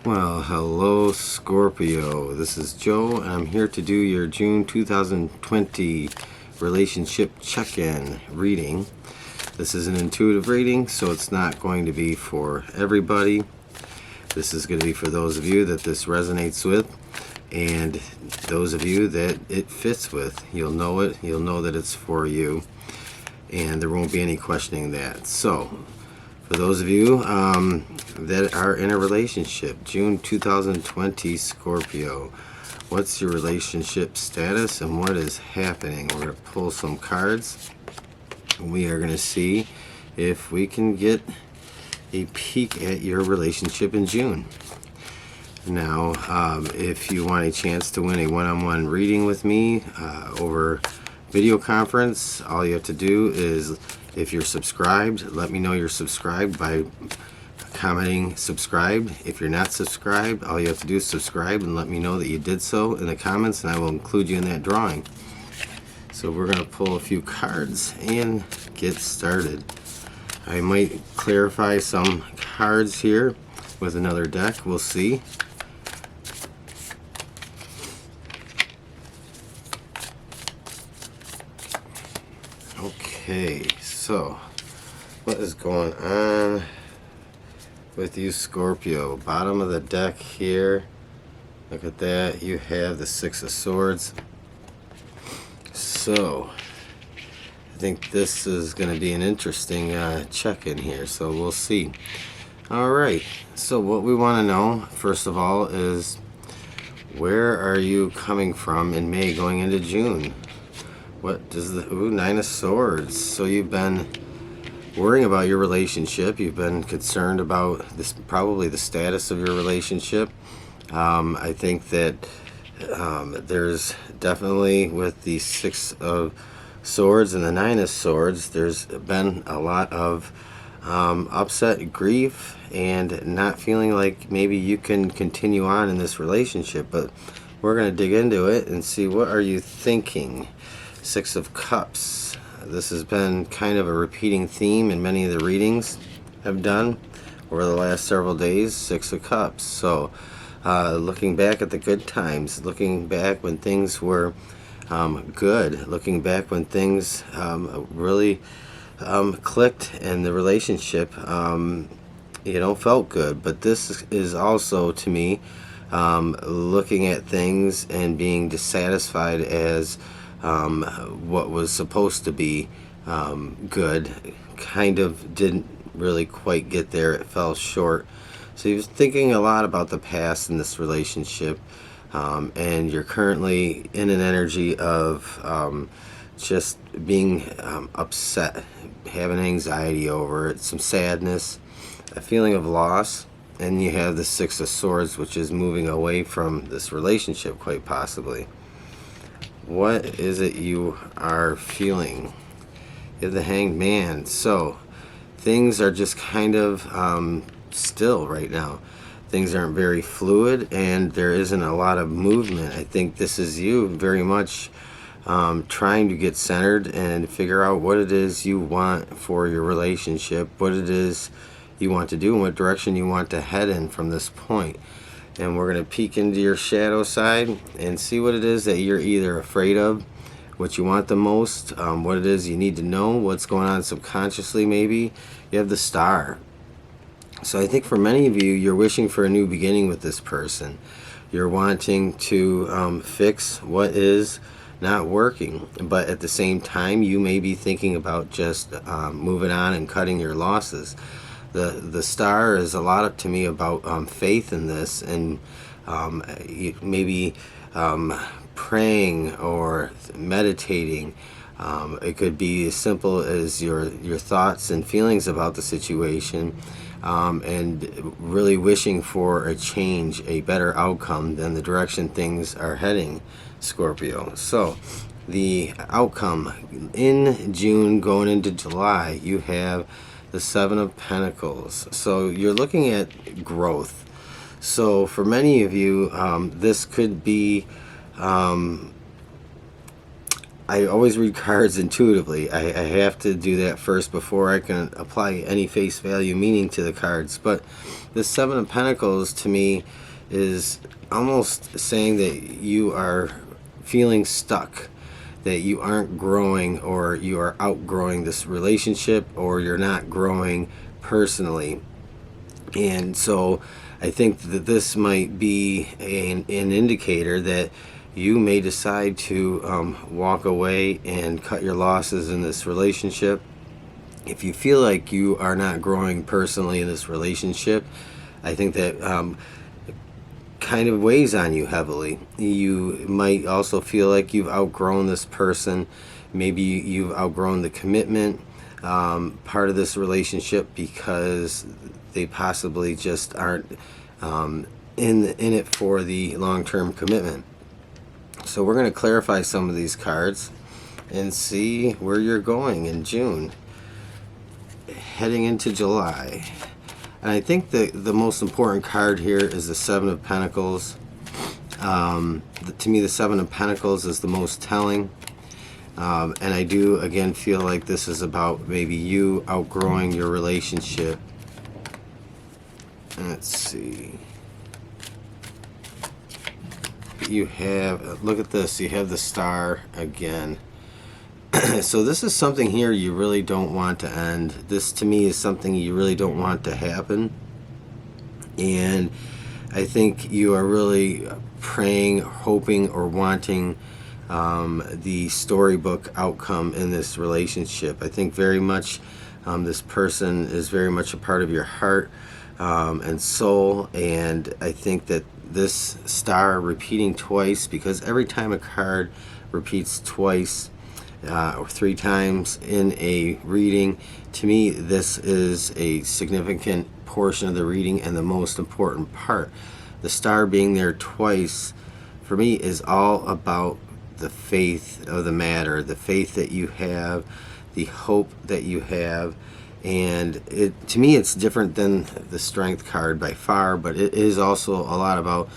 Well, hello Scorpio. This is Joe, and I'm here to do your June 2020 relationship check-in reading. This is an intuitive reading, so it's not going to be for everybody. This is going to be for those of you that this resonates with, and those of you that it fits with. You'll know it. You'll know that it's for you, and there won't be any questioning that. So, for those of you that are in a relationship, June 2020 Scorpio, what's your relationship status and what is happening? We're going to pull some cards. We are going to see if we can get a peek at your relationship in June. Now, if you want a chance to win a one-on-one reading with me over video conference, all you have to do is, if you're subscribed, let me know you're subscribed by commenting subscribed. If you're not subscribed, all you have to do is subscribe and let me know that you did so in the comments, and I will include you in that drawing. So we're going to pull a few cards and get started. I might clarify some cards here with another deck. We'll see. Okay, so what is going on with you, Scorpio? Bottom of the deck here. Look at that. You have the Six of Swords. So I think this is going to be an interesting check-in here, so we'll see. Alright, so what we want to know, first of all, is where are you coming from in May going into June? What does the Nine of Swords? So you've been worrying about your relationship. You've been concerned about this, probably the status of your relationship. I think that there's definitely, with the Six of Swords and the Nine of Swords, there's been a lot of upset, grief, and not feeling like maybe you can continue on in this relationship. But we're going to dig into it and see, what are you thinking? Six of Cups. This has been kind of a repeating theme in many of the readings I've done over the last several days. Six of Cups. So looking back at the good times, looking back when things were good, looking back when things really clicked and the relationship felt good. But this is also, to me, looking at things and being dissatisfied as what was supposed to be good kind of didn't really quite get there. It fell short. So he was thinking a lot about the past in this relationship, and you're currently in an energy of just being upset, having anxiety over it, some sadness, a feeling of loss. And you have the Six of Swords, which is moving away from this relationship, quite possibly. What is it you are feeling? You have the Hanged Man. So things are just kind of still right now. Things aren't very fluid, and there isn't a lot of movement. I think this is you very much trying to get centered and figure out what it is you want for your relationship, what it is you want to do, and what direction you want to head in from this point. And we're going to peek into your shadow side and see what it is that you're either afraid of, what you want the most, what it is you need to know, what's going on subconsciously maybe. You have the Star. So I think for many of you, you're wishing for a new beginning with this person. You're wanting to fix what is not working. But at the same time, you may be thinking about just moving on and cutting your losses. The Star is a lot to me about faith in this, and maybe praying or meditating. It could be as simple as your thoughts and feelings about the situation, and really wishing for a change, a better outcome than the direction things are heading, Scorpio. So the outcome in June going into July, you have the Seven of Pentacles. So you're looking at growth. So for many of you, this could be I always read cards intuitively. I have to do that first before I can apply any face value meaning to the cards. But the Seven of Pentacles to me is almost saying that you are feeling stuck, that you aren't growing, or you are outgrowing this relationship, or you're not growing personally. And so I think that this might be an indicator that you may decide to walk away and cut your losses in this relationship. If you feel like you are not growing personally in this relationship, I think that kind of weighs on you heavily. You might also feel like you've outgrown this person. Maybe you've outgrown the commitment part of this relationship because they possibly just aren't in it for the long-term commitment. So we're going to clarify some of these cards and see where you're going in June, heading into July. And I think the most important card here is the Seven of Pentacles. To me, the Seven of Pentacles is the most telling. And I do, again, feel like this is about maybe you outgrowing your relationship. Let's see. You have, look at this, you have the Star again. So this is something here you really don't want to end. This to me is something you really don't want to happen. And I think you are really praying, hoping, or wanting the storybook outcome in this relationship. I think very much this person is very much a part of your heart and soul. And I think that this Star repeating twice, because every time a card repeats twice or 3 times in a reading, to me this is a significant portion of the reading and the most important part. The Star being there twice for me is all about the faith of the matter, the faith that you have, the hope that you have. And to me it's different than the Strength card by far, but it is also a lot about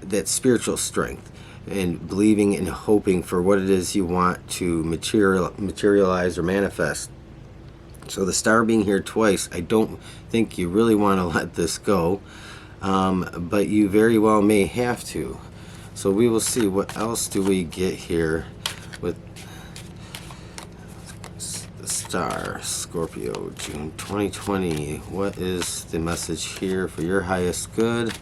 that spiritual strength and believing and hoping for what it is you want to materialize or manifest. So the Star being here twice, I don't think you really want to let this go, but you very well may have to. So we will see, what else do we get here with Star, Scorpio, June 2020. What is the message here for your highest good?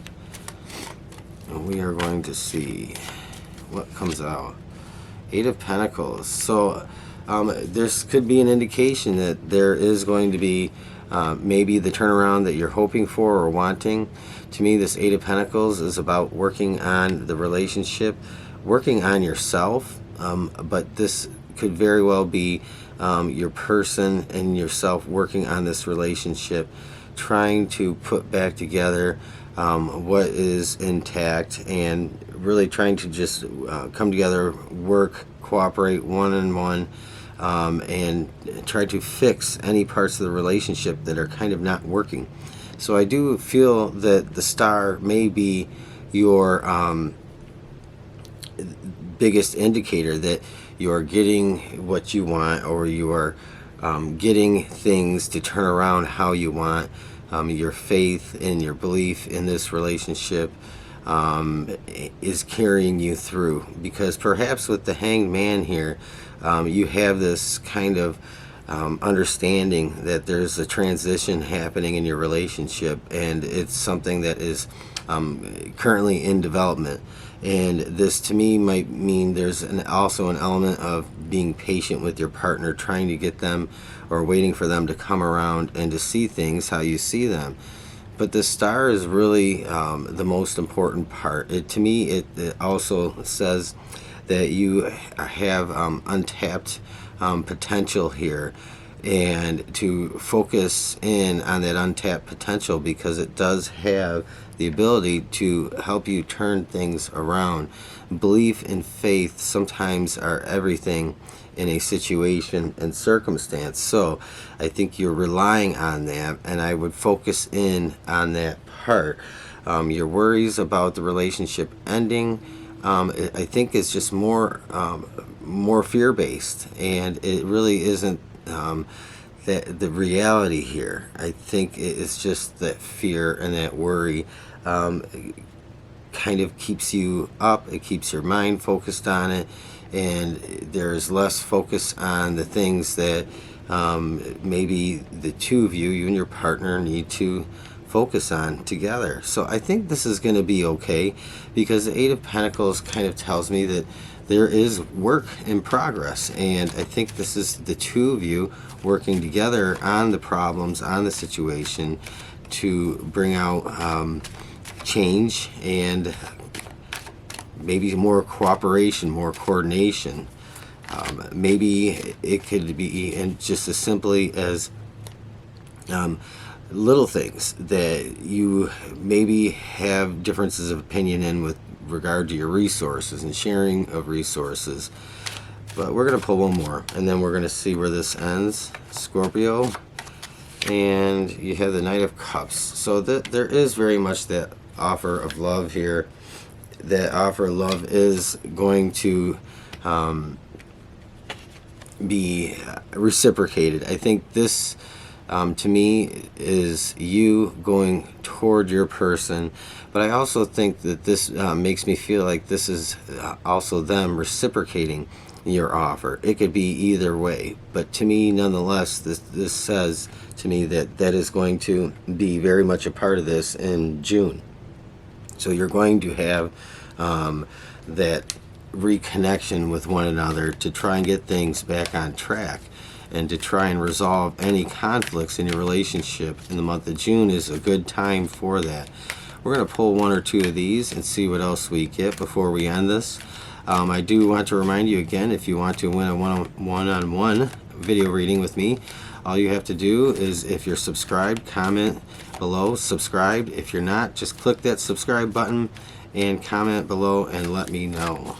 And we are going to see what comes out. 8 of Pentacles. So this could be an indication that there is going to be maybe the turnaround that you're hoping for or wanting. To me, this 8 of Pentacles is about working on the relationship, working on yourself, but this could very well be your person and yourself working on this relationship, trying to put back together what is intact, and really trying to just come together, work, cooperate one-on-one, and try to fix any parts of the relationship that are kind of not working. So I do feel that the Star may be your biggest indicator that you're getting what you want, or you are getting things to turn around how you want. Your faith and your belief in this relationship is carrying you through, because perhaps with the Hanged Man here, you have this kind of understanding that there's a transition happening in your relationship, and it's something that is currently in development. And this to me might mean there's also an element of being patient with your partner, trying to get them or waiting for them to come around and to see things how you see them. But the Star is really the most important part. To me, it also says that you have untapped potential here, and to focus in on that untapped potential, because it does have the ability to help you turn things around. Belief and faith sometimes are everything in a situation and circumstance. So I think you're relying on that, and I would focus in on that part. Your worries about the relationship ending, I think it's just more more fear-based, and it really isn't the reality here. I think it's just that fear and that worry kind of keeps you up. It keeps your mind focused on it, and there's less focus on the things that maybe the two of you and your partner, need to focus on together. So I think this is going to be okay, because the Eight of Pentacles kind of tells me that there is work in progress, and I think this is the two of you working together on the problems, on the situation, to bring out change and maybe more cooperation, more coordination. Maybe it could be in just as simply as little things that you maybe have differences of opinion in with regard to your resources and sharing of resources. But we're going to pull one more, and then we're going to see where this ends, Scorpio. And you have the Knight of Cups. So there is very much that offer of love here. That offer of love is going to be reciprocated. I think this, to me, is you going toward your person, but I also think that this makes me feel like this is also them reciprocating your offer. It could be either way, but to me, nonetheless, this says to me that that is going to be very much a part of this in June. So you're going to have that reconnection with one another to try and get things back on track, and to try and resolve any conflicts in your relationship. In the month of June is a good time for that. We're going to pull one or two of these and see what else we get before we end this. I do want to remind you again, if you want to win a one-on-one video reading with me, all you have to do is, if you're subscribed, comment below subscribed. If you're not, just click that subscribe button and comment below and let me know.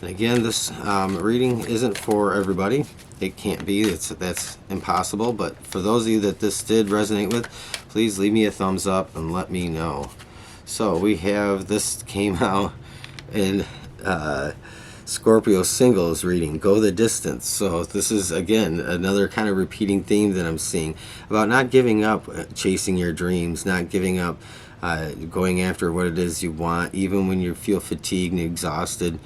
And again, this reading isn't for everybody. It can't be. That's impossible. But for those of you that this did resonate with, please leave me a thumbs up and let me know. So we have, this came out in Scorpio singles reading, Go the Distance. So this is, again, another kind of repeating theme that I'm seeing about not giving up chasing your dreams, not giving up going after what it is you want, even when you feel fatigued and exhausted.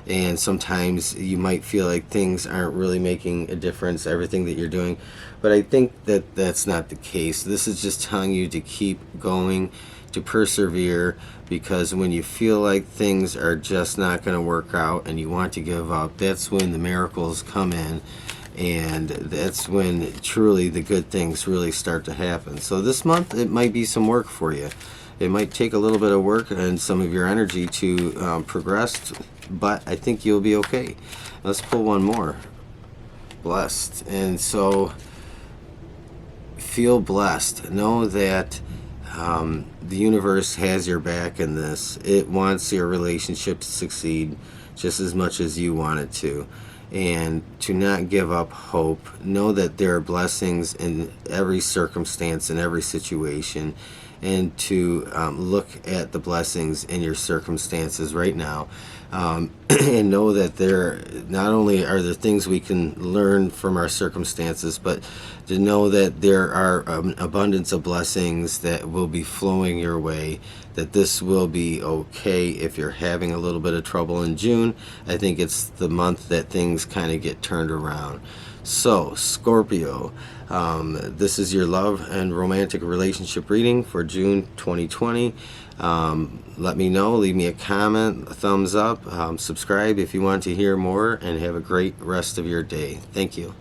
And sometimes you might feel like things aren't really making a difference, everything that you're doing. But I think that that's not the case. This is just telling you to keep going, to persevere, because when you feel like things are just not going to work out and you want to give up, that's when the miracles come in, and that's when truly the good things really start to happen. So this month it might be some work for you. It might take a little bit of work and some of your energy to progress, but I think you'll be okay. Let's pull one more. Blessed. And so feel blessed. Know that the universe has your back in this. It wants your relationship to succeed just as much as you want it to. And to not give up hope. Know that there are blessings in every circumstance, in every situation, and to look at the blessings in your circumstances right now, and know that there not only are there things we can learn from our circumstances, but to know that there are an abundance of blessings that will be flowing your way, that this will be okay. If you're having a little bit of trouble in June, I think it's the month that things kind of get turned around. So, Scorpio, this is your love and romantic relationship reading for June 2020. Let me know. Leave me a comment, a thumbs up, subscribe if you want to hear more, and have a great rest of your day. Thank you.